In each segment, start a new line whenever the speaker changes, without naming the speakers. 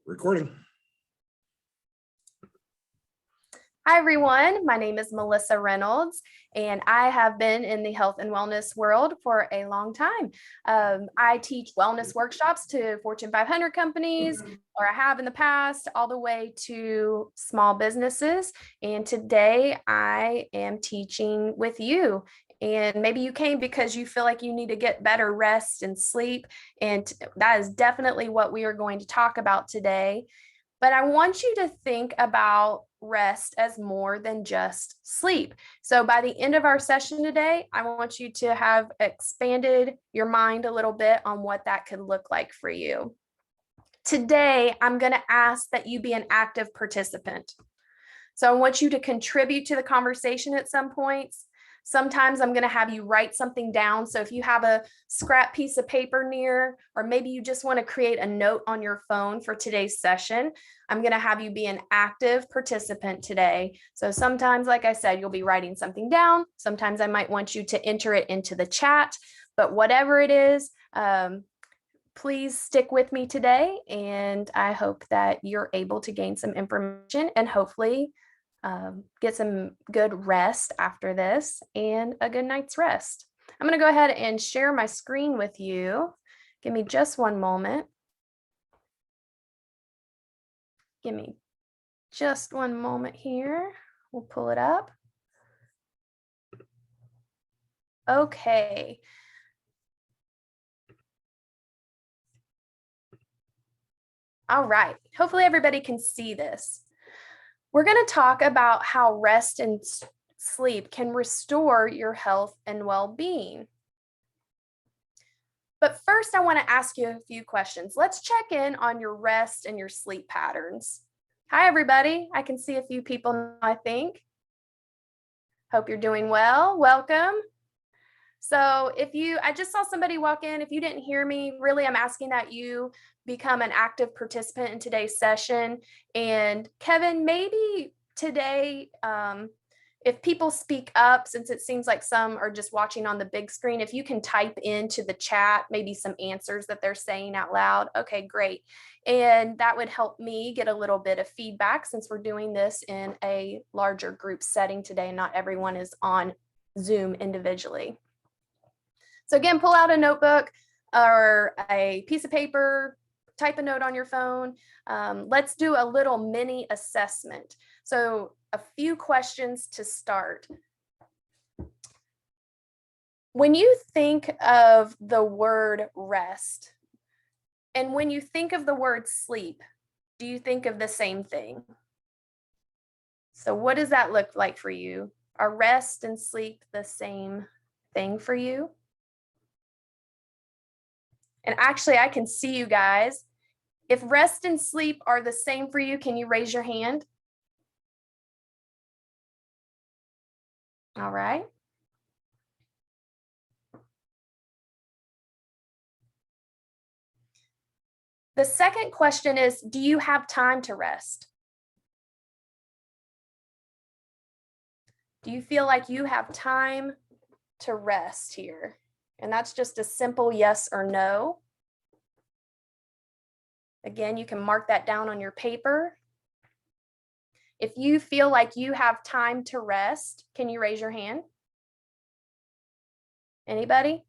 Recording.
Hi, everyone. My name is Melissa Reynolds, and I have been in the health and wellness world for a long time. I teach wellness workshops to Fortune 500 companies, or I have in the past, all the way to small businesses. And today I am teaching with you. And maybe you came because you feel like you need to get better rest and sleep. And that is definitely what we are going to talk about today. But I want you to think about rest as more than just sleep. So by the end of our session today, I want you to have expanded your mind a little bit on what that could look like for you. Today, I'm going to ask that you be an active participant. So I want you to contribute to the conversation at some points. Sometimes I'm going to have you write something down. So if you have a scrap piece of paper near, or maybe you just want to create a note on your phone for today's session, I'm going to have you be an active participant today. So sometimes, like I said, you'll be writing something down. Sometimes I might want you to enter it into the chat, but whatever it is, please stick with me today. And I hope that you're able to gain some information and hopefully get some good rest after this and a good night's rest. I'm going to go ahead and share my screen with you. Give me just one moment. Give me just one moment here. We'll pull it up. Okay. All right. Hopefully everybody can see this. We're going to talk about how rest and sleep can restore your health and well-being. But first, I want to ask you a few questions. Let's check in on your rest and your sleep patterns. Hi, everybody. I can see a few people now, I think. Hope you're doing well. Welcome. So I just saw somebody walk in. If you didn't hear me, really, I'm asking that you become an active participant in today's session. And Kevin, maybe today, if people speak up, since it seems like some are just watching on the big screen, if you can type into the chat, maybe some answers that they're saying out loud. Okay, great. And that would help me get a little bit of feedback since we're doing this in a larger group setting today and not everyone is on Zoom individually. So again, pull out a notebook or a piece of paper, type a note on your phone. Let's do a little mini assessment. So a few questions to start. When you think of the word rest, and when you think of the word sleep, do you think of the same thing? So what does that look like for you? Are rest and sleep the same thing for you? And actually, I can see you guys. If rest and sleep are the same for you, can you raise your hand? All right. The second question is, do you have time to rest? Do you feel like you have time to rest here? And that's just a simple yes or no. Again, you can mark that down on your paper. If you feel like you have time to rest, can you raise your hand? Anybody?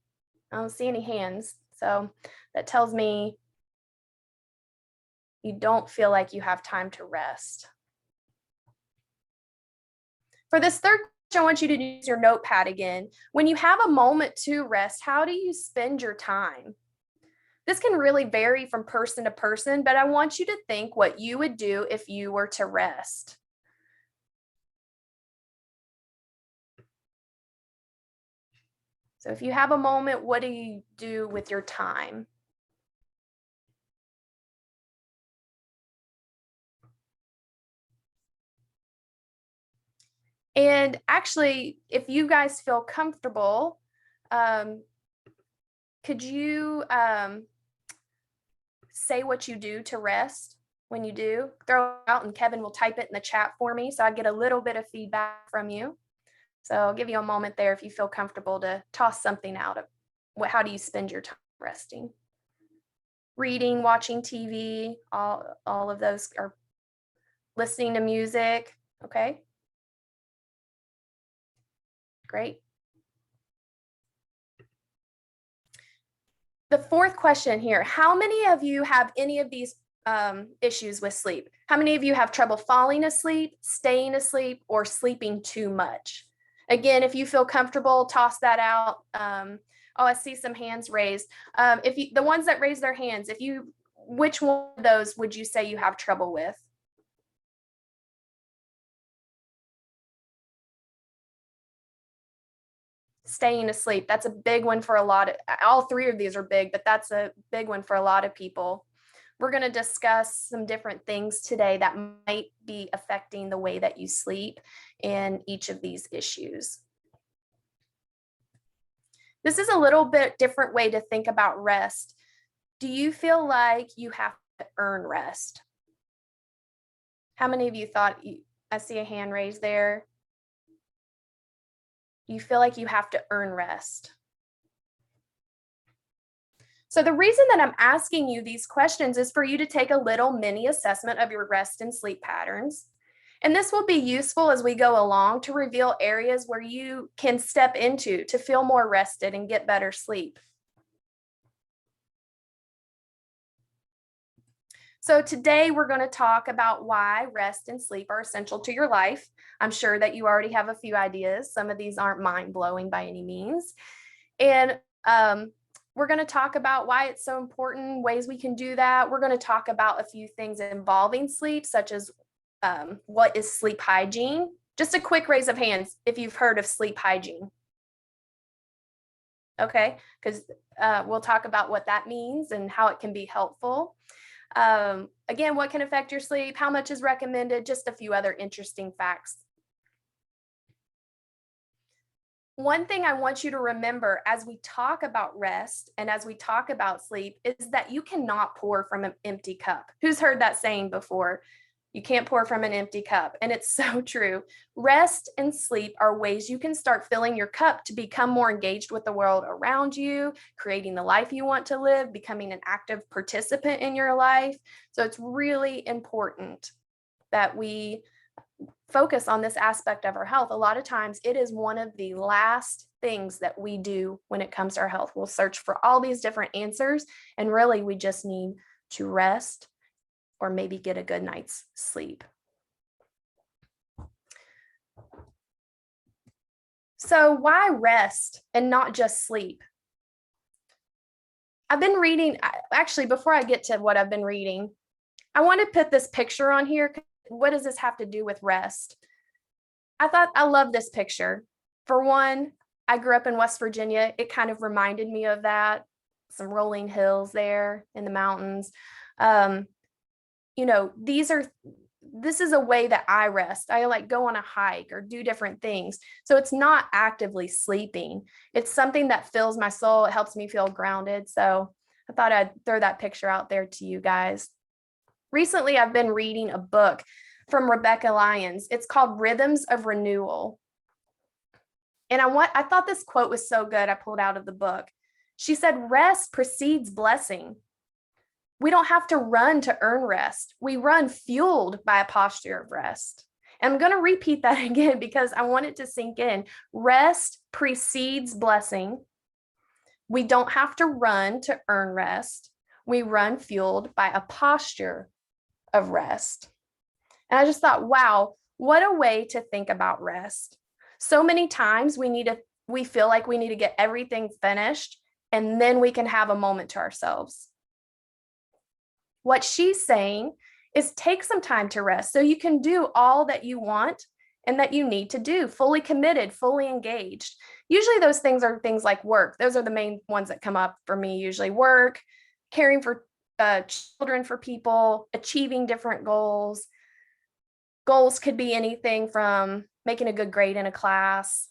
I don't see any hands. So that tells me you don't feel like you have time to rest. For this third question, I want you to use your notepad again. When you have a moment to rest, how do you spend your time? This can really vary from person to person, but I want you to think what you would do if you were to rest. So if you have a moment, what do you do with your time? And actually, if you guys feel comfortable, could you say what you do to rest when you do? Throw it out and Kevin will type it in the chat for me so I get a little bit of feedback from you. So I'll give you a moment there if you feel comfortable to toss something out of how do you spend your time resting? reading, watching TV, all of those, are listening to music. Okay, great. The fourth question here, how many of you have any of these issues with sleep? How many of you have trouble falling asleep, staying asleep, or sleeping too much? Again, if you feel comfortable, toss that out. Oh, I see some hands raised. The ones that raise their hands, which one of those would you say you have trouble with? Staying asleep. That's a big one for all three of these are big, but that's a big one for a lot of people. We're going to discuss some different things today that might be affecting the way that you sleep in each of these issues. This is a little bit different way to think about rest. Do you feel like you have to earn rest? How many of you I see a hand raised there. You feel like you have to earn rest? So the reason that I'm asking you these questions is for you to take a little mini assessment of your rest and sleep patterns. And this will be useful as we go along to reveal areas where you can step into to feel more rested and get better sleep. So today we're going to talk about why rest and sleep are essential to your life. I'm sure that you already have a few ideas. Some of these aren't mind-blowing by any means. And we're going to talk about why it's so important, ways we can do that. We're going to talk about a few things involving sleep, such as what is sleep hygiene? Just a quick raise of hands if you've heard of sleep hygiene. Okay, because we'll talk about what that means and how it can be helpful. Again, what can affect your sleep, how much is recommended, just a few other interesting facts. One thing I want you to remember as we talk about rest and as we talk about sleep is that you cannot pour from an empty cup. Who's heard that saying before? You can't pour from an empty cup. And it's so true. Rest and sleep are ways you can start filling your cup to become more engaged with the world around you, creating the life you want to live, becoming an active participant in your life. So it's really important that we focus on this aspect of our health. A lot of times it is one of the last things that we do when it comes to our health. We'll search for all these different answers, and really we just need to rest or maybe get a good night's sleep. So why rest and not just sleep? I've been reading, actually, before I get to what I've been reading, I want to put this picture on here. What does this have to do with rest? I love this picture. For one, I grew up in West Virginia. It kind of reminded me of that. Some rolling hills there in the mountains. This is a way that I rest. I like go on a hike or do different things. So it's not actively sleeping. It's something that fills my soul. It helps me feel grounded. So I thought I'd throw that picture out there to you guys. Recently, I've been reading a book from Rebecca Lyons. It's called Rhythms of Renewal. And I thought this quote was so good, I pulled out of the book. She said, "Rest precedes blessing." We don't have to run to earn rest. We run fueled by a posture of rest. And I'm going to repeat that again because I want it to sink in. Rest precedes blessing. We don't have to run to earn rest. We run fueled by a posture of rest. And I just thought, wow, what a way to think about rest. So many times we feel like we need to get everything finished and then we can have a moment to ourselves. What she's saying is take some time to rest so you can do all that you want and that you need to do, fully committed, fully engaged. Usually those things are things like work. Those are the main ones that come up for me, usually work, caring for children, for people, achieving different goals. Goals could be anything from making a good grade in a class,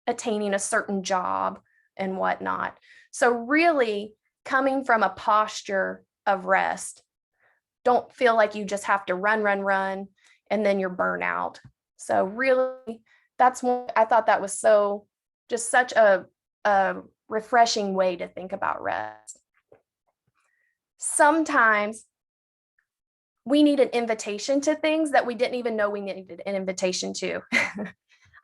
attaining a certain job and whatnot. So really, coming from a posture of rest. Don't feel like you just have to run, and then you're burnout. So really, that's what I thought that was such a refreshing way to think about rest. sometimes we need an invitation to things that we didn't even know we needed an invitation to.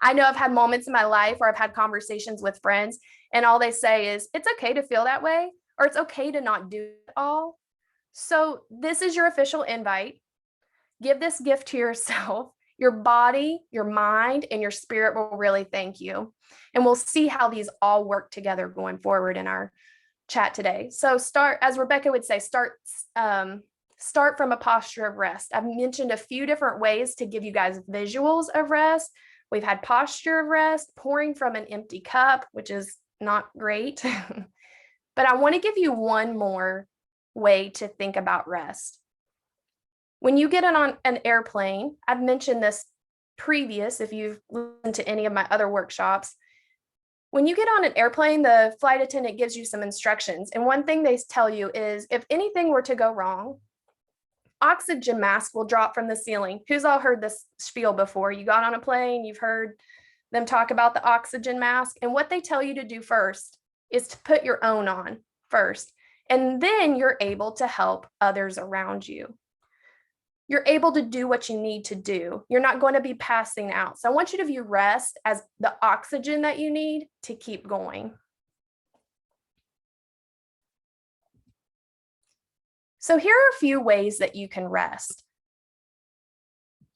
I know I've had moments in my life where I've had conversations with friends and all they say is, it's okay to feel that way, or it's okay to not do it all. So this is your official invite. Give this gift to yourself. Your body, your mind, and your spirit will really thank you. And we'll see how these all work together going forward in our chat today. So start, as Rebecca would say, start from a posture of rest. I've mentioned a few different ways to give you guys visuals of rest. We've had posture of rest, pouring from an empty cup, which is not great. But I want to give you one more way to think about rest. When you get on an airplane, I've mentioned this previous, if you've listened to any of my other workshops, when you get on an airplane, the flight attendant gives you some instructions. And one thing they tell you is if anything were to go wrong, oxygen mask will drop from the ceiling. Who's all heard this spiel before? You got on a plane, you've heard them talk about the oxygen mask. And what they tell you to do first is to put your own on first. And then you're able to help others around you. You're able to do what you need to do. You're not going to be passing out. So I want you to view rest as the oxygen that you need to keep going. So here are a few ways that you can rest.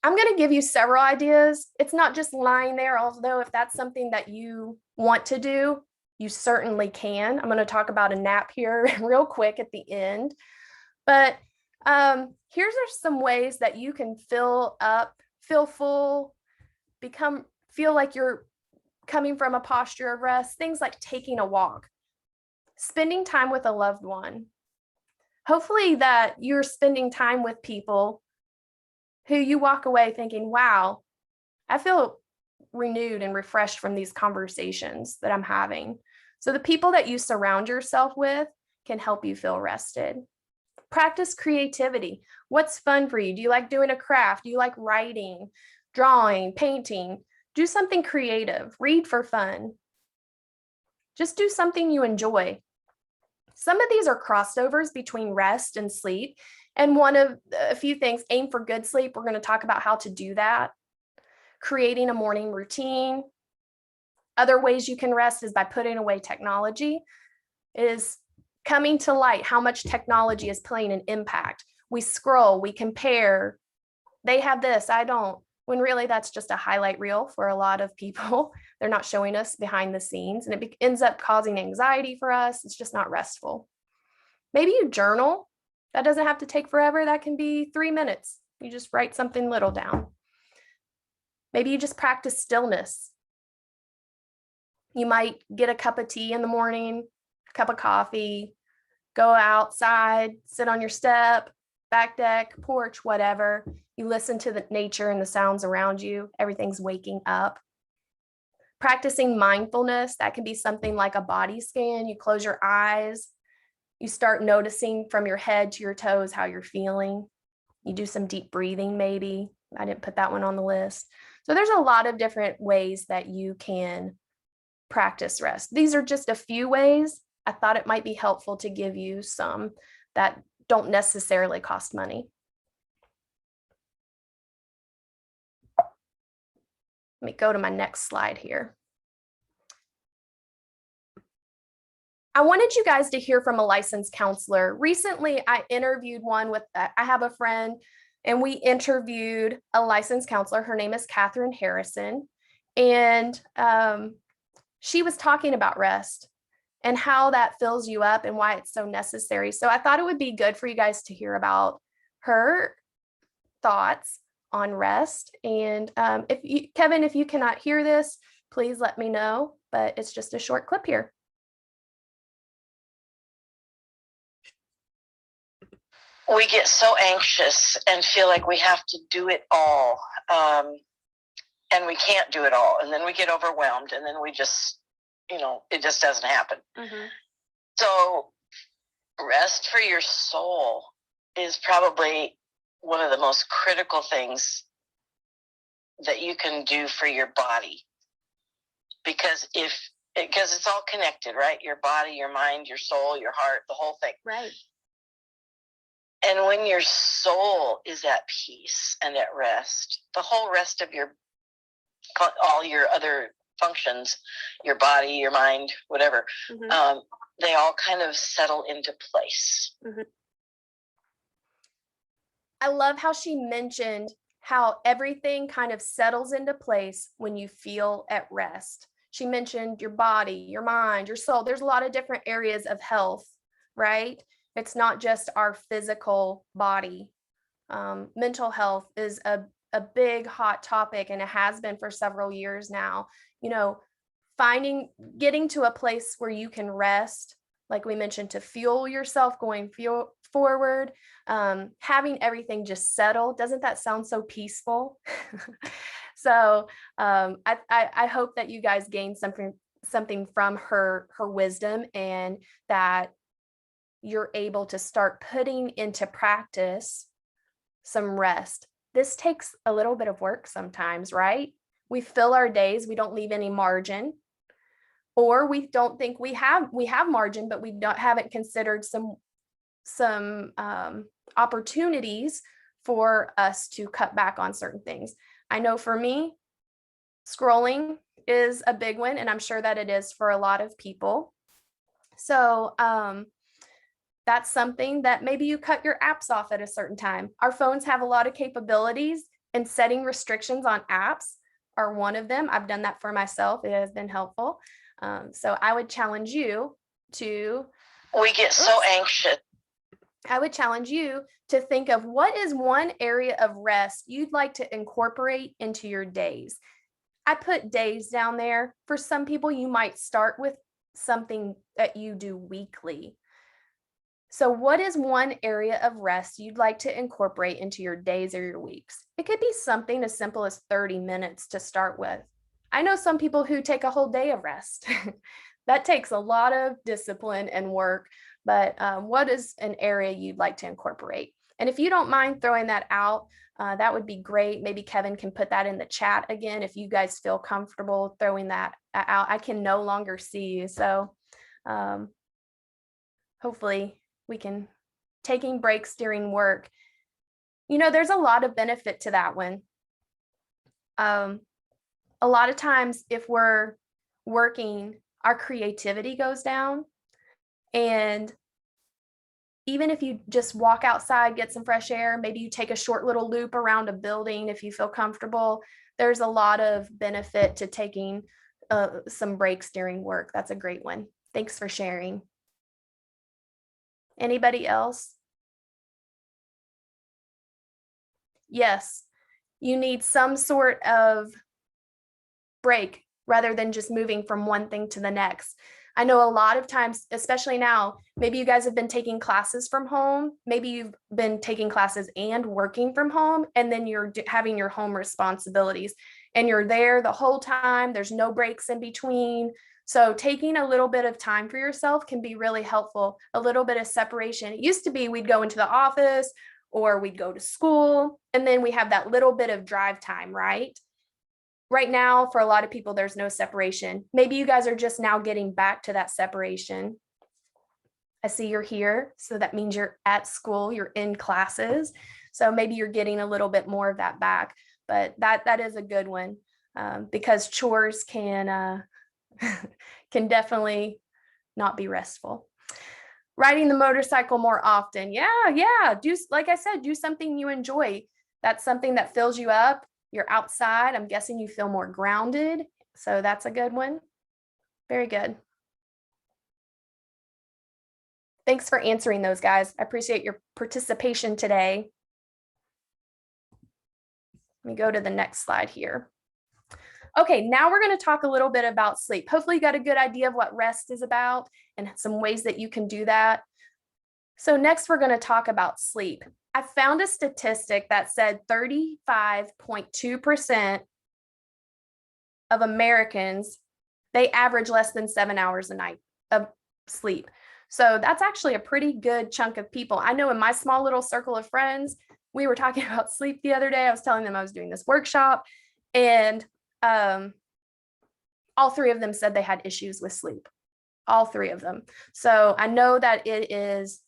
I'm going to give you several ideas. It's not just lying there, although if that's something that you want to do, you certainly can. I'm going to talk about a nap here real quick at the end. But here's some ways that you can fill up, feel full, feel like you're coming from a posture of rest. Things like taking a walk, spending time with a loved one. Hopefully that you're spending time with people who you walk away thinking, wow, I feel renewed and refreshed from these conversations that I'm having. So the people that you surround yourself with can help you feel rested. Practice creativity. What's fun for you? Do you like doing a craft? Do you like writing, drawing, painting? Do something creative. Read for fun. Just do something you enjoy. Some of these are crossovers between rest and sleep. And one of a few things, aim for good sleep. We're going to talk about how to do that. Creating a morning routine. Other ways you can rest is by putting away technology, is coming to light how much technology is playing an impact. We scroll, we compare. They have this, I don't. When really that's just a highlight reel for a lot of people. They're not showing us behind the scenes, and it ends up causing anxiety for us. It's just not restful. Maybe you journal. That doesn't have to take forever. That can be 3 minutes. You just write something little down. Maybe you just practice stillness. You might get a cup of tea in the morning, a cup of coffee, go outside, sit on your step, back deck, porch, whatever. You listen to the nature and the sounds around you. Everything's waking up. Practicing mindfulness, that can be something like a body scan. You close your eyes. You start noticing from your head to your toes how you're feeling. You do some deep breathing, maybe. I didn't put that one on the list. So there's a lot of different ways that you can practice rest. These are just a few ways. I thought it might be helpful to give you some that don't necessarily cost money. Let me go to my next slide here. I wanted you guys to hear from a licensed counselor. Recently, I interviewed I have a friend, and we interviewed a licensed counselor. Her name is Catherine Harrison. And she was talking about rest and how that fills you up and why it's so necessary. So I thought it would be good for you guys to hear about her thoughts on rest. And Kevin, if you cannot hear this, please let me know, but it's just a short clip here.
We get so anxious and feel like we have to do it all. And we can't do it all. And then we get overwhelmed, and then we just, it just doesn't happen. Mm-hmm. So rest for your soul is probably one of the most critical things that you can do for your body. Because it's all connected, right? Your body, your mind, your soul, your heart, the whole thing.
Right.
And when your soul is at peace and at rest, the whole rest of all your other functions, your body, your mind, whatever, they all kind of settle into place.
I love how she mentioned how everything kind of settles into place when you feel at rest. She mentioned your body, your mind, your soul. There's a lot of different areas of health, right? It's not just our physical body. Mental health is a big hot topic, and it has been for several years now. You know, getting to a place where you can rest, like we mentioned, to fuel yourself going forward, having everything just settle. Doesn't that sound so peaceful? So I hope that you guys gain something from her wisdom, and that you're able to start putting into practice some rest. This takes a little bit of work sometimes, right? We fill our days, we don't leave any margin, or we don't think we have margin, but we haven't considered some opportunities for us to cut back on certain things. I know for me, scrolling is a big one, and I'm sure that it is for a lot of people. So that's something that maybe you cut your apps off at a certain time. Our phones have a lot of capabilities, and setting restrictions on apps are one of them. I've done that for myself. It has been helpful. So I would challenge you to.
We get so anxious.
I would challenge you to think of what is one area of rest you'd like to incorporate into your days. I put days down there. For some people, you might start with something that you do weekly. So what is one area of rest you'd like to incorporate into your days or your weeks? It could be something as simple as 30 minutes to start with. I know some people who take a whole day of rest. That takes a lot of discipline and work, but what is an area you'd like to incorporate? And if you don't mind throwing that out, that would be great. Maybe Kevin can put that in the chat again if you guys feel comfortable throwing that out. I can no longer see you, so hopefully we can. Taking breaks during work. You know, there's a lot of benefit to that one. A lot of times if we're working, our creativity goes down. And even if you just walk outside, get some fresh air, maybe you take a short little loop around a building if you feel comfortable, there's a lot of benefit to taking some breaks during work. That's a great one. Thanks for sharing. Anybody else? Yes, you need some sort of break rather than just moving from one thing to the next. I know a lot of times, especially now, maybe you guys have been taking classes from home. Maybe you've been taking classes and working from home, and then you're having your home responsibilities and you're there the whole time. There's no breaks in between. So taking a little bit of time for yourself can be really helpful. A little bit of separation. It used to be we'd go into the office or we'd go to school, and then we have that little bit of drive time, right? Right now, for a lot of people, there's no separation. Maybe you guys are just now getting back to that separation. I see you're here, so that means you're at school, you're in classes. So maybe you're getting a little bit more of that back, but that is a good one, because chores can definitely not be restful. Riding the motorcycle more often. Yeah. Like I said, do something you enjoy. That's something that fills you up. You're outside. I'm guessing you feel more grounded. So that's a good one. Very good. Thanks for answering those, guys. I appreciate your participation today. Let me go to the next slide here. Okay, now we're going to talk a little bit about sleep. Hopefully you got a good idea of what rest is about and some ways that you can do that. So next we're going to talk about sleep. I found a statistic that said 35.2% of Americans, they average less than 7 hours a night of sleep. So that's actually a pretty good chunk of people. I know in my small little circle of friends, we were talking about sleep the other day. I was telling them I was doing this workshop, and all three of them said they had issues with sleep. All three of them. So I know that it is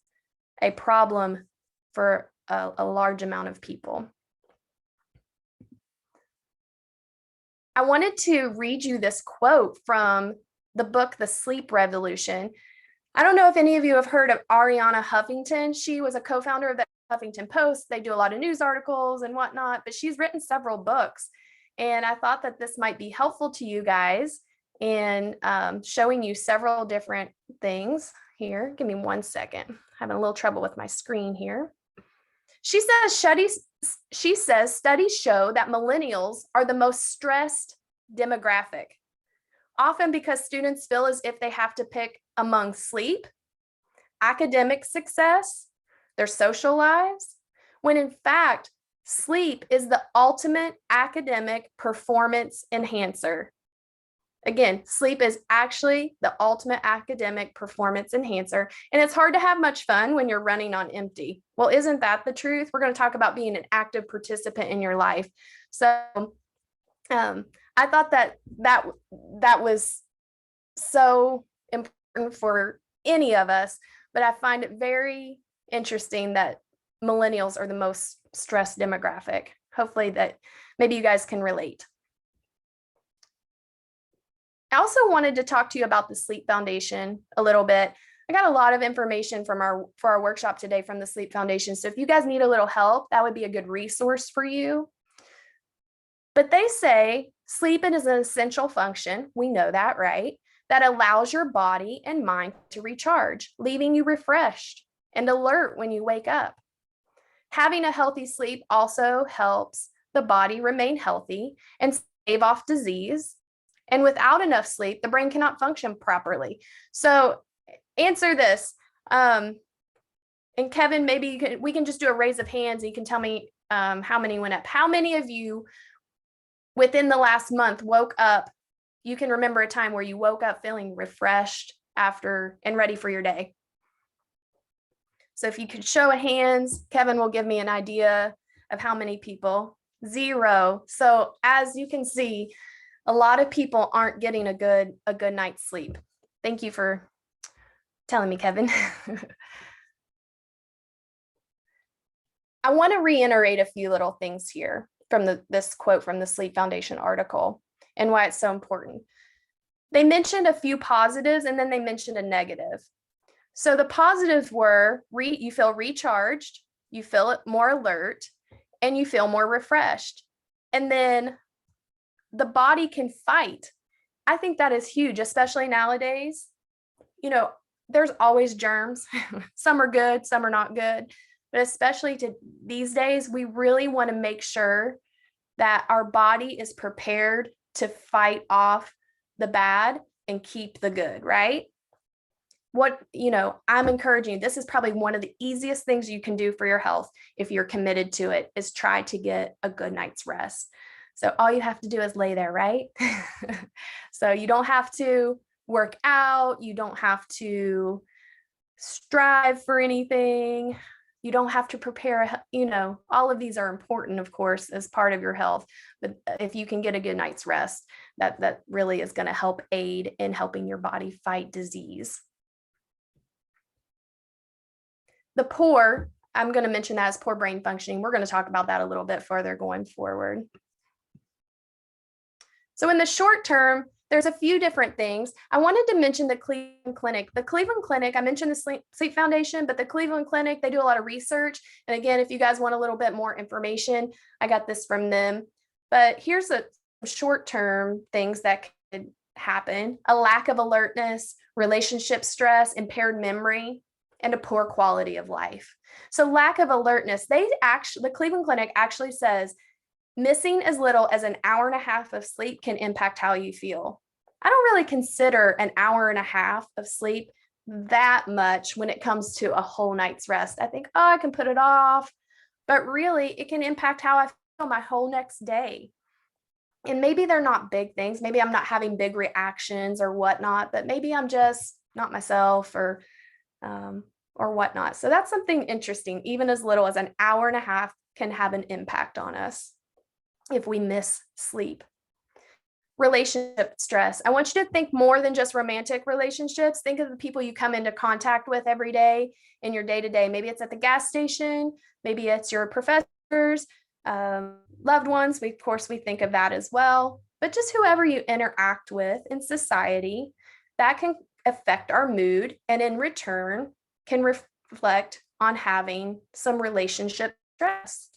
a problem for a large amount of people. I wanted to read you this quote from the book, The Sleep Revolution. I don't know if any of you have heard of Arianna Huffington. She was a co-founder of the Huffington Post. They do a lot of news articles and whatnot, but she's written several books. And I thought that this might be helpful to you guys in showing you several different things here. Give me 1 second. Having a little trouble with my screen here. She says studies show that millennials are the most stressed demographic, often because students feel as if they have to pick among sleep, academic success, their social lives, when in fact, sleep is the ultimate academic performance enhancer. Again, sleep is actually the ultimate academic performance enhancer, and it's hard to have much fun when you're running on empty. Well, isn't that the truth? We're going to talk about being an active participant in your life. So I thought that was so important for any of us, but I find it very interesting that millennials are the most stressed demographic. Hopefully that maybe you guys can relate. I also wanted to talk to you about the Sleep Foundation a little bit. I got a lot of information for our workshop today from the Sleep Foundation. So if you guys need a little help, that would be a good resource for you. But they say sleep is an essential function. We know that, right? That allows your body and mind to recharge, leaving you refreshed and alert when you wake up. Having a healthy sleep also helps the body remain healthy and stave off disease. And without enough sleep, the brain cannot function properly. So answer this. And Kevin, maybe we can just do a raise of hands. And you can tell me how many went up. How many of you within the last month woke up? You can remember a time where you woke up feeling refreshed after and ready for your day. So if you could show of hands, Kevin will give me an idea of how many people. 0. So as you can see, a lot of people aren't getting a good night's sleep. Thank you for telling me, Kevin. I want to reiterate a few little things here from this quote from the Sleep Foundation article and why it's so important. They mentioned a few positives and then they mentioned a negative. So the positives were you feel recharged, you feel more alert, and you feel more refreshed. And then the body can fight. I think that is huge, especially nowadays. You know, there's always germs. Some are good, some are not good. But especially these days, we really want to make sure that our body is prepared to fight off the bad and keep the good, right? I'm encouraging you, this is probably one of the easiest things you can do for your health if you're committed to it, is try to get a good night's rest. So all you have to do is lay there, right? So you don't have to work out. You don't have to strive for anything. You don't have to prepare, all of these are important, of course, as part of your health. But if you can get a good night's rest, that really is going to help aid in helping your body fight disease. The poor, I'm going to mention that as poor brain functioning. We're going to talk about that a little bit further going forward. So in the short term, there's a few different things. I wanted to mention the Cleveland Clinic. The Cleveland Clinic, I mentioned the Sleep Foundation, but the Cleveland Clinic, they do a lot of research. And again, if you guys want a little bit more information, I got this from them. But here's some short-term things that could happen: a lack of alertness, relationship stress, impaired memory, and a poor quality of life. So lack of alertness, the Cleveland Clinic actually says missing as little as an hour and a half of sleep can impact how you feel. I don't really consider an hour and a half of sleep that much when it comes to a whole night's rest. I think, I can put it off, but really it can impact how I feel my whole next day. And maybe they're not big things. Maybe I'm not having big reactions or whatnot, but maybe I'm just not myself or whatnot. So that's something interesting. Even as little as an hour and a half can have an impact on us if we miss sleep. Relationship stress. I want you to think more than just romantic relationships. Think of the people you come into contact with every day in your day to day. Maybe it's at the gas station, maybe it's your professors, loved ones. Of course, we think of that as well, but just whoever you interact with in society, that can affect our mood and in return can reflect on having some relationship stress.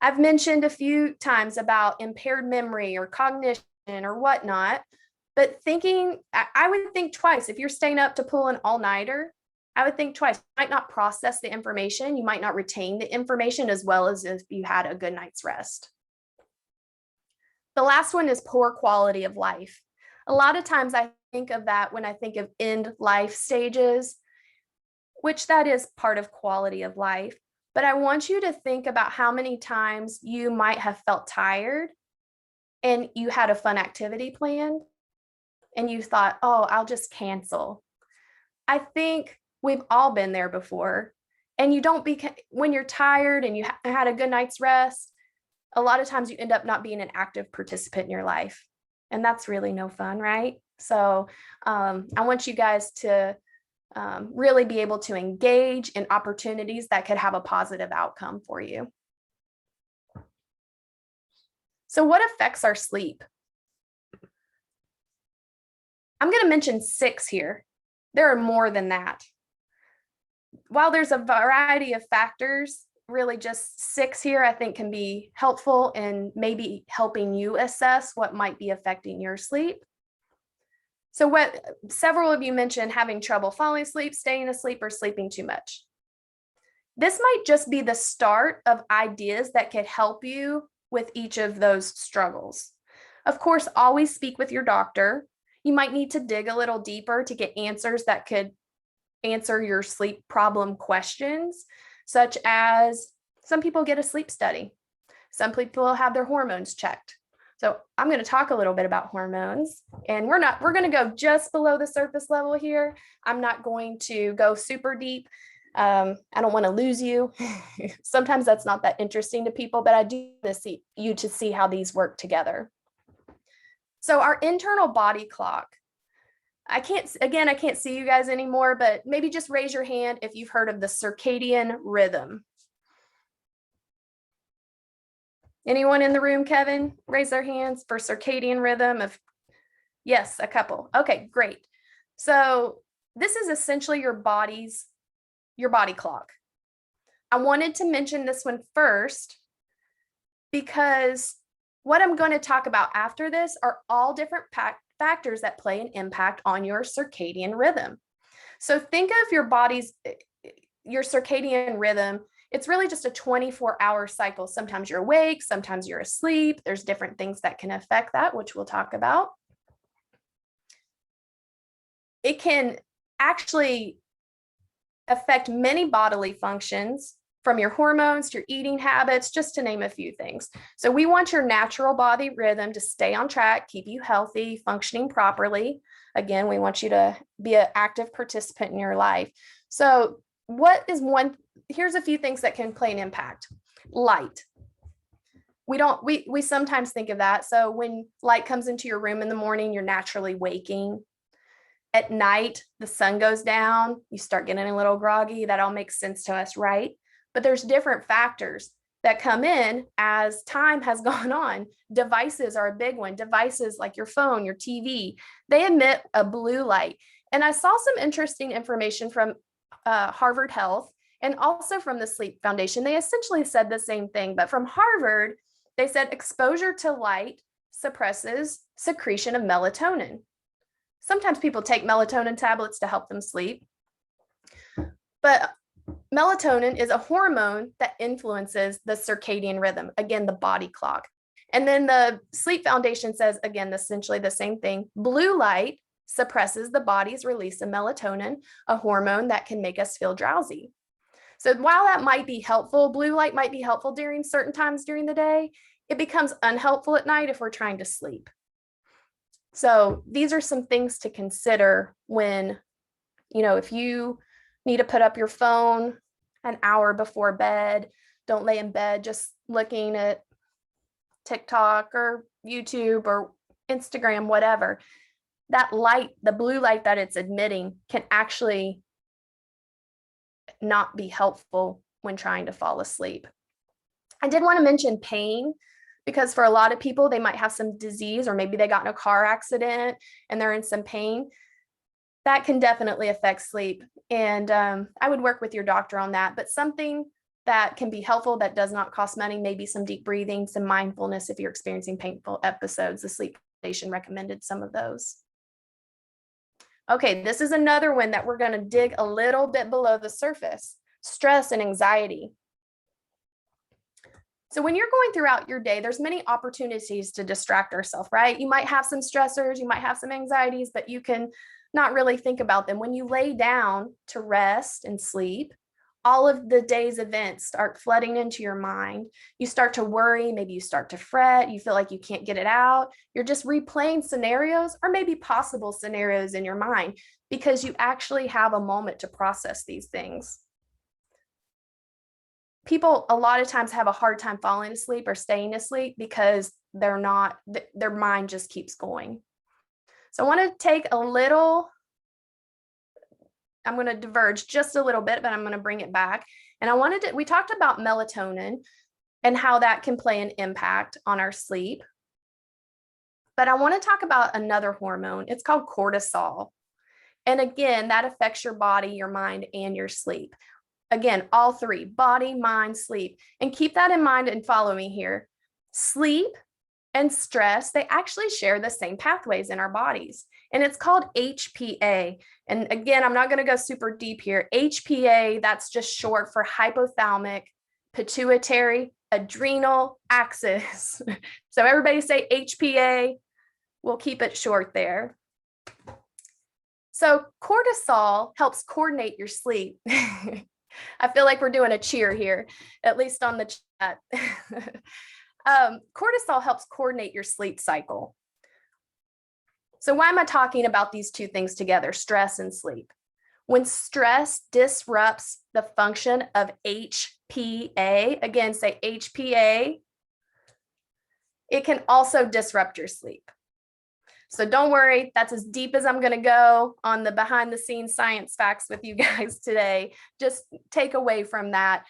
I've mentioned a few times about impaired memory or cognition or whatnot, but I would think twice. If you're staying up to pull an all-nighter, I would think twice. You might not process the information. You might not retain the information as well as if you had a good night's rest. The last one is poor quality of life. A lot of times I think of that when I think of end life stages, which that is part of quality of life. But I want you to think about how many times you might have felt tired and you had a fun activity planned and you thought, oh, I'll just cancel. I think we've all been there before. And when you're tired and you had a good night's rest, a lot of times you end up not being an active participant in your life. And that's really no fun, right? So I want you guys to really be able to engage in opportunities that could have a positive outcome for you. So what affects our sleep? I'm going to mention 6 here. There are more than that. While there's a variety of factors, really just 6 here I think can be helpful in maybe helping you assess what might be affecting your sleep. So what several of you mentioned, having trouble falling asleep, staying asleep, or sleeping too much. This might just be the start of ideas that could help you with each of those struggles. Of course, always speak with your doctor. You might need to dig a little deeper to get answers that could answer your sleep problem questions, such as some people get a sleep study. Some people have their hormones checked. So I'm going to talk a little bit about hormones, and we're going to go just below the surface level here. I'm not going to go super deep. I don't want to lose you. Sometimes that's not that interesting to people, but I do want to see how these work together. So our internal body clock. I can't see you guys anymore, but maybe just raise your hand if you've heard of the circadian rhythm. Anyone in the room, Kevin, raise their hands for circadian rhythm yes, a couple. Okay, great. So this is essentially your body clock. I wanted to mention this one first because what I'm going to talk about after this are all different factors that play an impact on your circadian rhythm. So think of your circadian rhythm. It's really just a 24-hour cycle. Sometimes you're awake, sometimes you're asleep. There's different things that can affect that, which we'll talk about. It can actually affect many bodily functions, from your hormones to your eating habits, just to name a few things. So we want your natural body rhythm to stay on track, keep you healthy, functioning properly. Again, we want you to be an active participant in your life. So here's a few things that can play an impact. Light. We sometimes think of that. So when light comes into your room in the morning, you're naturally waking. At night, the sun goes down, you start getting a little groggy. That all makes sense to us, right? But there's different factors that come in as time has gone on. Devices are a big one. Devices like your phone, your TV, they emit a blue light. And I saw some interesting information from Harvard Health and also from the Sleep Foundation. They essentially said the same thing, but from Harvard, they said exposure to light suppresses secretion of melatonin. Sometimes people take melatonin tablets to help them sleep, but melatonin is a hormone that influences the circadian rhythm, again, the body clock. And then the Sleep Foundation says, again, essentially the same thing. Blue light suppresses the body's release of melatonin, a hormone that can make us feel drowsy. So while that might be helpful, blue light might be helpful during certain times during the day, it becomes unhelpful at night if we're trying to sleep. So these are some things to consider when, if you need to put up your phone an hour before bed, don't lay in bed just looking at TikTok or, YouTube or Instagram, whatever, that light, the blue light that it's emitting, can actually not be helpful when trying to fall asleep. I did want to mention pain, because for a lot of people, they might have some disease, or maybe they got in a car accident and they're in some pain. That can definitely affect sleep. And I would work with your doctor on that. But something that can be helpful that does not cost money, maybe some deep breathing, some mindfulness if you're experiencing painful episodes. The Sleep Foundation recommended some of those. Okay, this is another one that we're going to dig a little bit below the surface: stress and anxiety. So when you're going throughout your day, there's many opportunities to distract ourselves, right? You might have some stressors, you might have some anxieties, but you can not really think about them. When you lay down to rest and sleep, all of the day's events start flooding into your mind. You start to worry, maybe you start to fret, you feel like you can't get it out. You're just replaying scenarios, or maybe possible scenarios in your mind, because you actually have a moment to process these things. People a lot of times have a hard time falling asleep or staying asleep because their mind just keeps going. So I want to take I'm going to diverge just a little bit, but I'm going to bring it back. And we talked about melatonin and how that can play an impact on our sleep. But I want to talk about another hormone. It's called cortisol. And again, that affects your body, your mind, and your sleep. Again, all three: body, mind, sleep. And keep that in mind and follow me here. Sleep and stress, they actually share the same pathways in our bodies. And it's called HPA. And again, I'm not going to go super deep here. HPA, that's just short for hypothalamic pituitary adrenal axis. So everybody say HPA. We'll keep it short there. So cortisol helps coordinate your sleep. I feel like we're doing a cheer here, at least on the chat. Cortisol helps coordinate your sleep cycle. So why am I talking about these two things together, stress and sleep? When stress disrupts the function of HPA, again, say HPA, it can also disrupt your sleep. So don't worry, that's as deep as I'm going to go on the behind the scenes science facts with you guys today. Just take away from that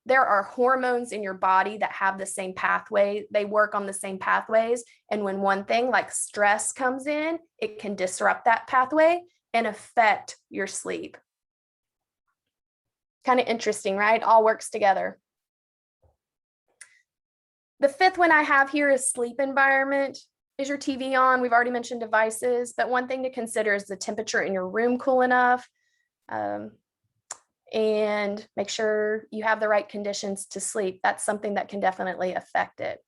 there are hormones in your body that have the same pathway. They work on the same pathways. And when one thing like stress comes in, it can disrupt that pathway and affect your sleep. Kind of interesting, right? All works together. The fifth one I have here is sleep environment. Is your TV on? We've already mentioned devices, but one thing to consider is the temperature in your room cool enough, and make sure you have the right conditions to sleep. That's something that can definitely affect it.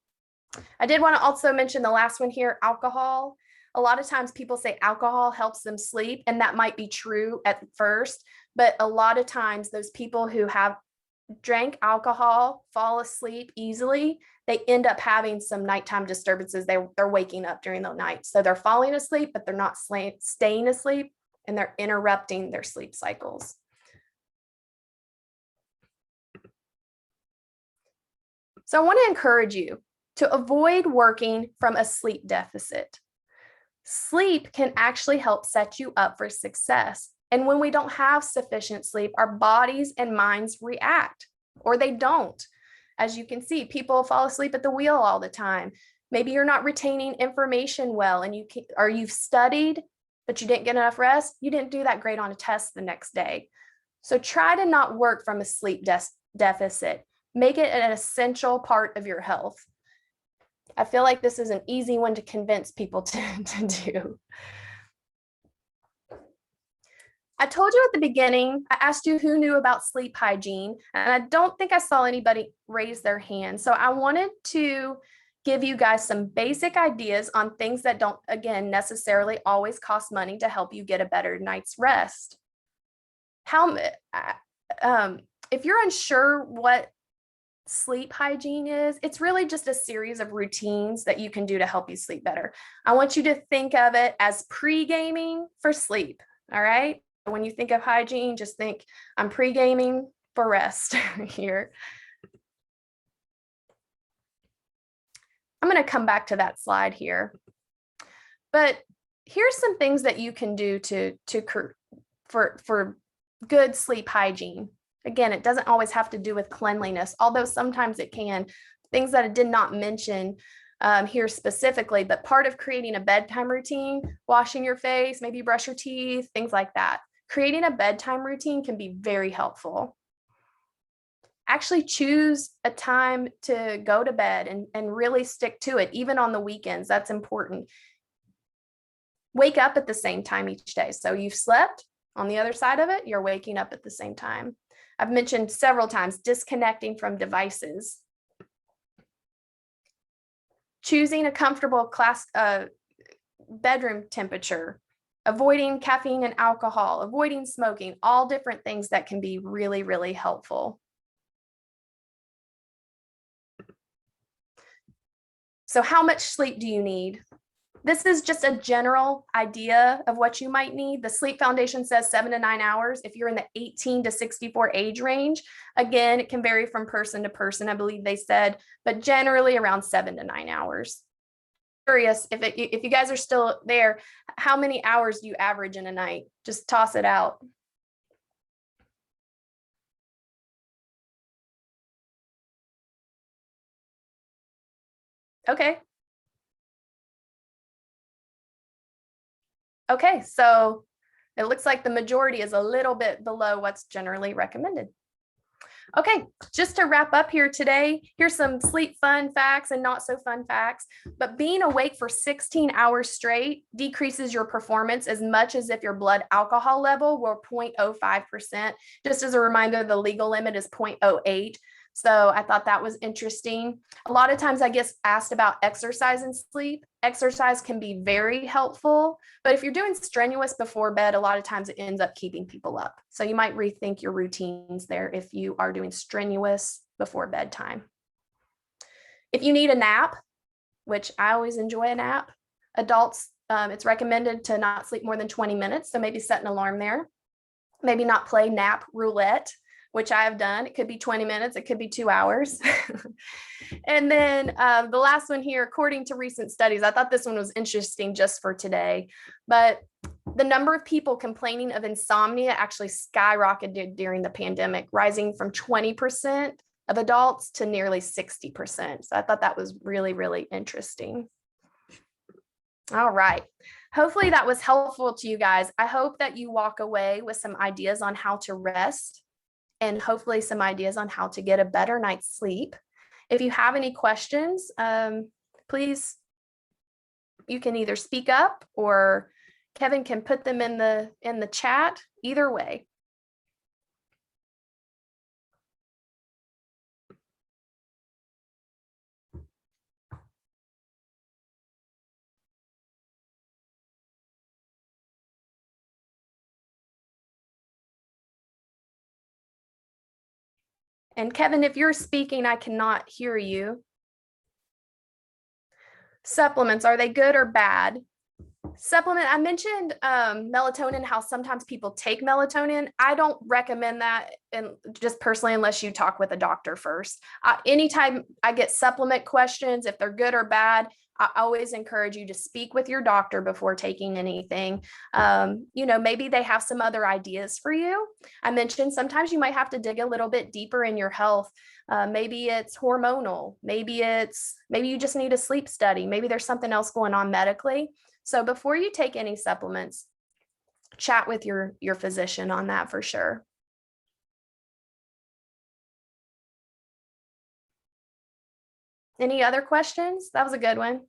I did want to also mention the last one here, alcohol. A lot of times people say alcohol helps them sleep, and that might be true at first, but a lot of times those people who have drank alcohol fall asleep easily. They end up having some nighttime disturbances. They're waking up during the night. So they're falling asleep, but they're not staying asleep, and they're interrupting their sleep cycles. So I want to encourage you to avoid working from a sleep deficit. Sleep can actually help set you up for success. And when we don't have sufficient sleep, our bodies and minds react, or they don't. As you can see, people fall asleep at the wheel all the time. Maybe you're not retaining information well, and you've studied, but you didn't get enough rest. You didn't do that great on a test the next day. So try to not work from a sleep deficit. Make it an essential part of your health. I feel like this is an easy one to convince people to do. I told you at the beginning, I asked you who knew about sleep hygiene, and I don't think I saw anybody raise their hand. So I wanted to give you guys some basic ideas on things that don't, again, necessarily always cost money to help you get a better night's rest. If you're unsure what sleep hygiene is, it's really just a series of routines that you can do to help you sleep better. I want you to think of it as pre-gaming for sleep, all right? When you think of hygiene, just think, I'm pre-gaming for rest here. I'm going to come back to that slide here. But here's some things that you can do for good sleep hygiene. Again, it doesn't always have to do with cleanliness, although sometimes it can. Things that I did not mention here specifically, but part of creating a bedtime routine, washing your face, maybe brush your teeth, things like that. Creating a bedtime routine can be very helpful. Actually choose a time to go to bed and really stick to it, even on the weekends. That's important. Wake up at the same time each day. So you've slept on the other side of it, you're waking up at the same time. I've mentioned several times disconnecting from devices. Choosing a comfortable bedroom temperature, avoiding caffeine and alcohol, avoiding smoking, all different things that can be really, really helpful. So how much sleep do you need? This is just a general idea of what you might need. The Sleep Foundation says 7 to 9 hours. If you're in the 18 to 64 age range, again, it can vary from person to person, I believe they said, but generally around 7 to 9 hours. Curious if you guys are still there, how many hours do you average in a night? Just toss it out. Okay. Okay, so it looks like the majority is a little bit below what's generally recommended. Okay, just to wrap up here today, here's some sleep fun facts and not so fun facts. But being awake for 16 hours straight decreases your performance as much as if your blood alcohol level were 0.05%. Just as a reminder, the legal limit is 0.08. So I thought that was interesting. A lot of times I get asked about exercise and sleep. Exercise can be very helpful, but if you're doing strenuous before bed, a lot of times it ends up keeping people up. So you might rethink your routines there if you are doing strenuous before bedtime. If you need a nap, which I always enjoy a nap, adults, it's recommended to not sleep more than 20 minutes. So maybe set an alarm there. Maybe not play nap roulette, which I have done. It could be 20 minutes, it could be 2 hours. And then the last one here, according to recent studies, I thought this one was interesting just for today, but the number of people complaining of insomnia actually skyrocketed during the pandemic, rising from 20% of adults to nearly 60%. So I thought that was really, really interesting. All right. Hopefully that was helpful to you guys. I hope that you walk away with some ideas on how to rest and hopefully some ideas on how to get a better night's sleep. If you have any questions, please, you can either speak up or Kevin can put them in the chat, either way. And Kevin, if you're speaking, I cannot hear you. Supplements, are they good or bad? Supplement, I mentioned melatonin, how sometimes people take melatonin. I don't recommend that, and just personally, unless you talk with a doctor first. Anytime I get supplement questions, if they're good or bad, I always encourage you to speak with your doctor before taking anything. Maybe they have some other ideas for you. I mentioned sometimes you might have to dig a little bit deeper in your health. Maybe it's hormonal. Maybe you just need a sleep study. Maybe there's something else going on medically. So before you take any supplements, chat with your physician on that for sure. Any other questions? That was a good one.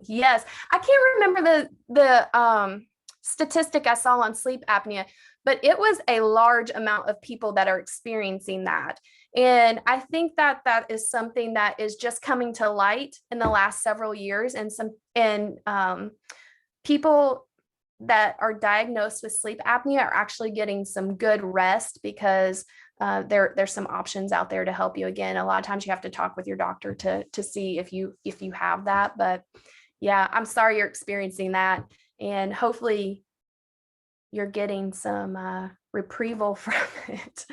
Yes, I can't remember the statistic I saw on sleep apnea, but it was a large amount of people that are experiencing that. And I think that is something that is just coming to light in the last several years, and people that are diagnosed with sleep apnea are actually getting some good rest because there's some options out there to help you. Again, a lot of times you have to talk with your doctor to see if you have that. But yeah, I'm sorry you're experiencing that, and hopefully you're getting some retrieval from it.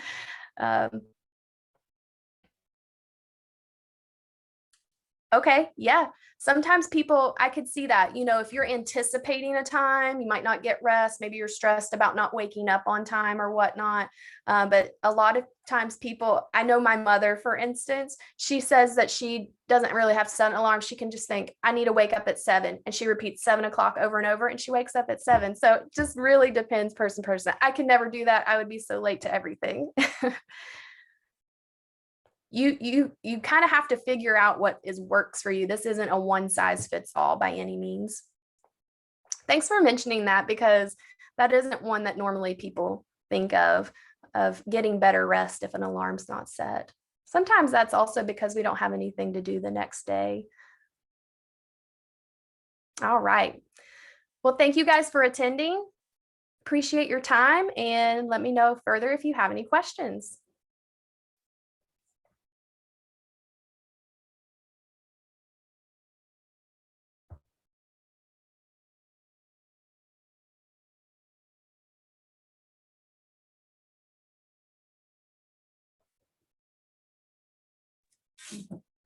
Okay, yeah. Sometimes people, I could see that, if you're anticipating a time, you might not get rest. Maybe you're stressed about not waking up on time or whatnot. But a lot of times people, I know my mother, for instance, she says that she doesn't really have to set an alarm. She can just think, I need to wake up at 7. And she repeats 7 o'clock over and over and she wakes up at 7. So it just really depends person to person. I can never do that. I would be so late to everything. You kind of have to figure out what works for you. This isn't a one size fits all by any means. Thanks for mentioning that, because that isn't one that normally people think of getting better rest if an alarm's not set. Sometimes that's also because we don't have anything to do the next day. All right. Well, thank you guys for attending. Appreciate your time, and let me know further if you have any questions.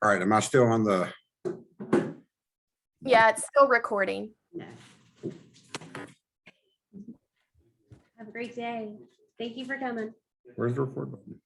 All right, am I still on the?
Yeah, it's still recording.
Have a great day. Thank you for coming.
Where's the record button?